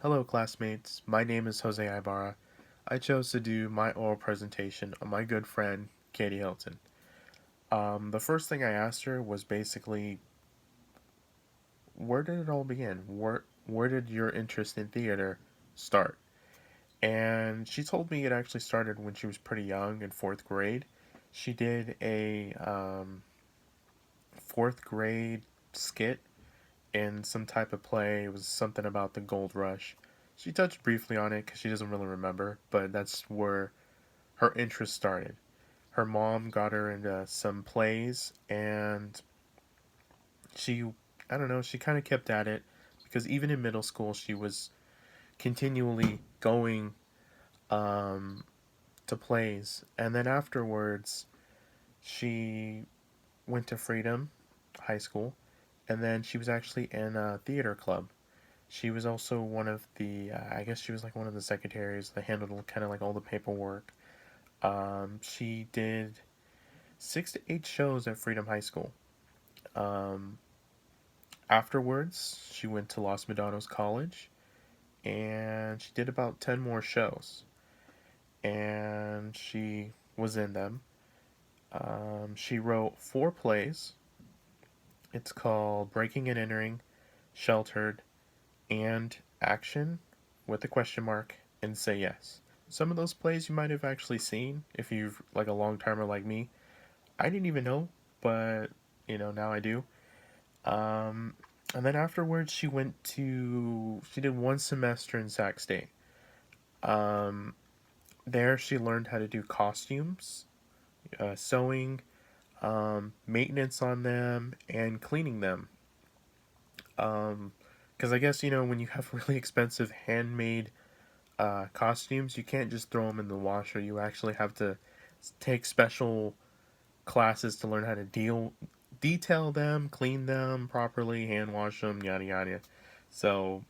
Hello, classmates. My name is Jose Ibarra. I chose to do my oral presentation on my good friend, Katey Hilton. The first thing I asked her was basically, where did it all begin? Where did your interest in theater start? And she told me it actually started when she was pretty young in fourth grade. She did a fourth grade skit in some type of play. It was something about the gold rush. She touched briefly on it because she doesn't really remember, but that's where her interest started. Her mom got her into some plays, and she, I don't know, she kind of kept at it because even in middle school, she was continually going um, to plays. And then afterwards, she went to Freedom High School, and then she was actually in a theater club. She was also one of the, I guess she was like one of the secretaries that handled kind of like all the paperwork. She did 6 to 8 shows at Freedom High School. Um, Afterwards, she went to Los Medanos College and she did about 10 more shows. And she was in them. She wrote 4 plays. It's called Breaking and Entering, Sheltered, and Action with a question mark and Say Yes. Some of those plays you might have actually seen if you've like a long timer like me. I didn't even know, but now I do. Um, and then afterwards, she did 1 semester in Sac State. Um, there, she learned how to do costumes, sewing, maintenance on them, and cleaning them. Because I guess, when you have really expensive handmade costumes, you can't just throw them in the washer. You actually have to take special classes to learn how to detail them, clean them properly, hand wash them, yada yada. So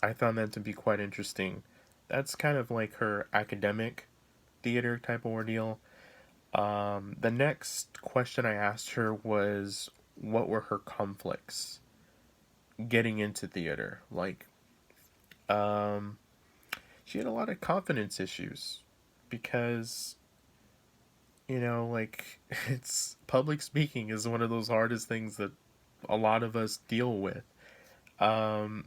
I found that to be quite interesting. That's kind of like her academic theater type of ordeal. The next question I asked her was, what were her conflicts getting into theater? Um, she had a lot of confidence issues because it's public speaking is one of those hardest things that a lot of us deal with. Um,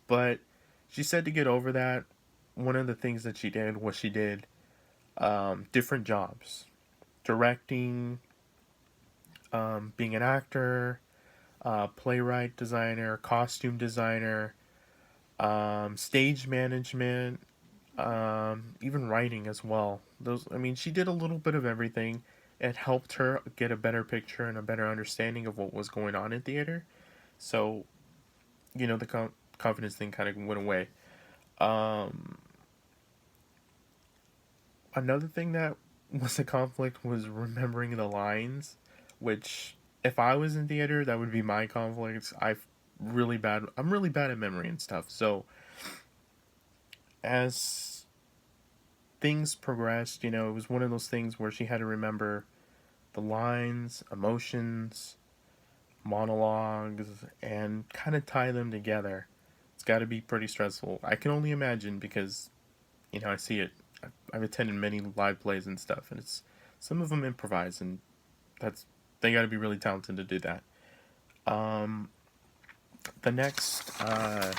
but she said to get over that, one of the things that she did was she did different jobs, directing, being an actor, playwright designer, costume designer, stage management, even writing as well. I mean, she did a little bit of everything. It helped her get a better picture and a better understanding of what was going on in theater. So, the confidence thing kind of went away. Um, Another thing that was a conflict was remembering the lines, which if I was in theater, that would be my conflict. I'm really bad at memory and stuff. So as things progressed, it was one of those things where she had to remember the lines, emotions, monologues, and kind of tie them together. It's got to be pretty stressful. I can only imagine because, I see it. I've attended many live plays and stuff, and it's some of them improvise, and that's they got to be really talented to do that. Um, the next, the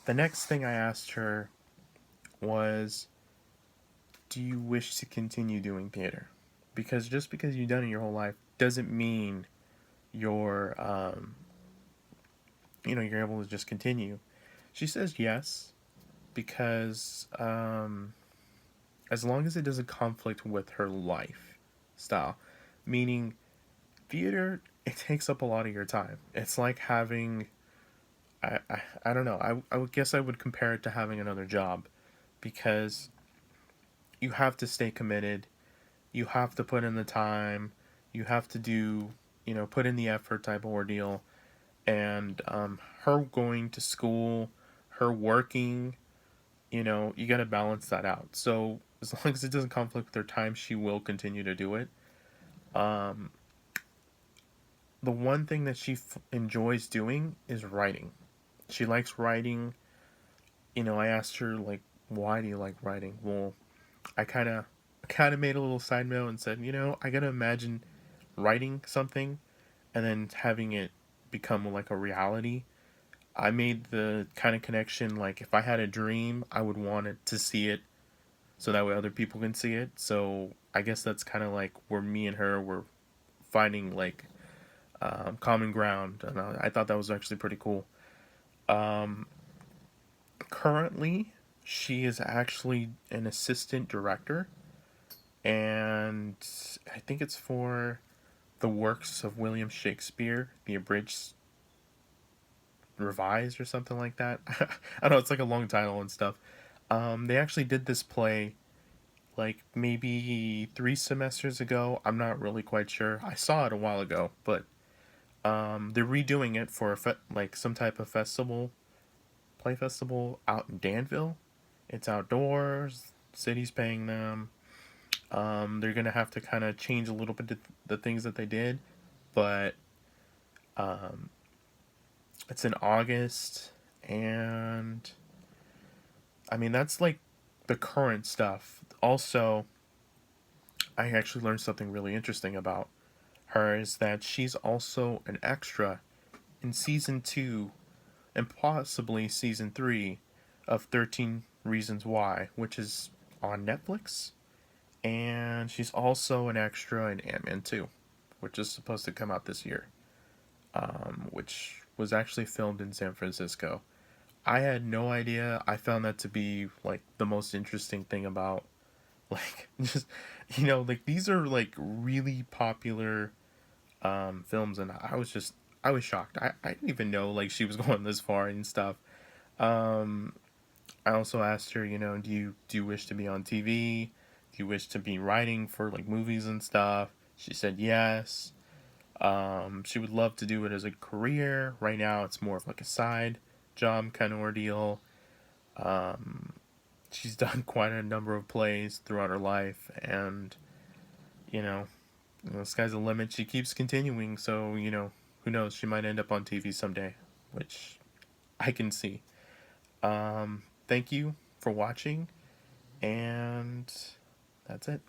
next thing I asked her was, "Do you wish to continue doing theater?" Because just because you've done it your whole life doesn't mean you're, you're able to just continue. She says yes because as long as it doesn't conflict with her lifestyle, meaning theater, it takes up a lot of your time. It's like having, I don't know, I would guess I would compare it to having another job because you have to stay committed, you have to put in the time, you have to do, put in the effort type of ordeal. And her going to school, her working, you got to balance that out. So as long as it doesn't conflict with her time, she will continue to do it. Um, the one thing that she enjoys doing is writing. She likes writing. I asked her like, why do you like writing? Well, I kind of made a little side note and said, I gotta imagine writing something and then having it become like a reality. I made the kind of connection like if I had a dream, I would want it to see it so that way other people can see it. So I guess that's kind of like where me and her were finding like common ground, and I thought that was actually pretty cool. Um, Currently, she is actually an assistant director, and I think it's for the works of William Shakespeare, the abridged revised or something like that. I know it's like a long title and stuff. They actually did this play like maybe 3 semesters ago. I'm not really quite sure. I saw it a while ago, but they're redoing it for like some type of festival, play festival out in Danville. It's outdoors. City's paying them. They're gonna have to kind of change a little bit the things that they did, but um, it's in August, and I mean that's like the current stuff. Also, I actually learned something really interesting about her is that she's also an extra in season 2 and possibly season 3 of 13 Reasons Why, which is on Netflix. And she's also an extra in Ant-Man 2, which is supposed to come out this year, which was actually filmed in San Francisco. I had no idea. I found that to be like the most interesting thing about like just like these are like really popular films, and I was shocked. I didn't even know like she was going this far and stuff. Um, I also asked her, do you wish to be on TV? Do you wish to be writing for like movies and stuff? She said yes. She would love to do it as a career. Right now, it's more of like a side job kind of ordeal. Um, she's done quite a number of plays throughout her life, and you know, the sky's the limit. She keeps continuing, so who knows? She might end up on TV someday, which I can see. Thank you for watching, and that's it.